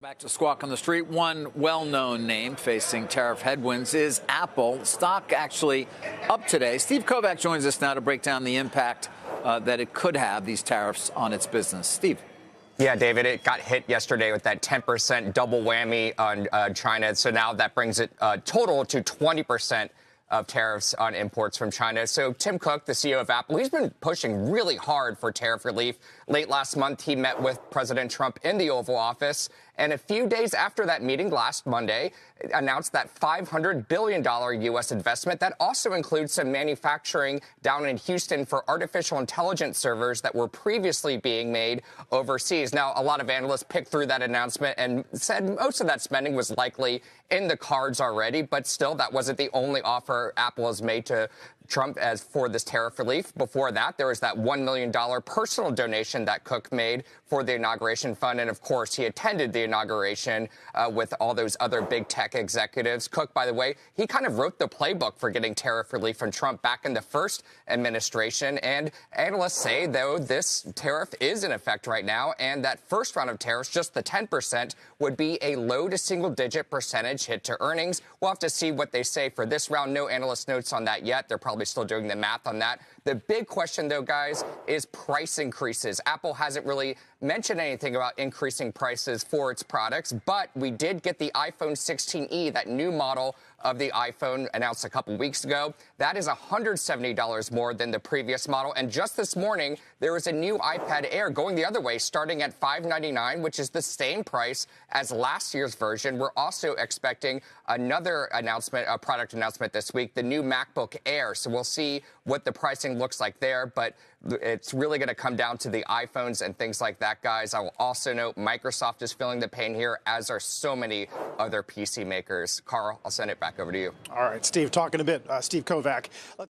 Back to Squawk on the Street. One well-known name facing tariff headwinds is Apple. Stock actually up today. Steve Kovac joins us now to break down the impact that it could have, these tariffs, on its business. Steve. Yeah, David, it got hit yesterday with that 10% double whammy on China. So now that brings it total to 20% of tariffs on imports from China. So Tim Cook, the CEO of Apple, he's been pushing really hard for tariff relief. Late last month, he met with President Trump in the Oval Office. And a few days after that meeting last Monday, announced that $500 billion U.S. investment. That also includes some manufacturing down in Houston for artificial intelligence servers that were previously being made overseas. Now, a lot of analysts picked through that announcement and said most of that spending was likely in the cards already. But still, that wasn't the only offer Apple has made to Trump as for this tariff relief. Before that, there was that $1 million personal donation that Cook made for the inauguration fund. And of course, he attended the inauguration with all those other big tech executives. Cook, by the way, he kind of wrote the playbook for getting tariff relief from Trump back in the first administration. And analysts say, though, this tariff is in effect right now, and that first round of tariffs, just the 10%, would be a low to single-digit percentage hit to earnings. We'll have to see what they say for this round. No analyst notes on that yet. They're probably still doing the math on that. The big question, though, guys, is price increases. Apple hasn't really mentioned anything about increasing prices for its products, but we did get the iPhone 16e, that new model of the iPhone announced a couple weeks ago. That is $170 more than the previous model. And just this morning, there was a new iPad Air going the other way, starting at $599, which is the same price as last year's version. We're also expecting another announcement, a product announcement this week, the new MacBook Air. So we'll see what the pricing looks like there, but it's really going to come down to the iPhones and things like that, guys. I will also note Microsoft is feeling the pain here, as are so many other PC makers. Carl, I'll send it back over to you. All right, Steve, talking a bit. Steve Kovac.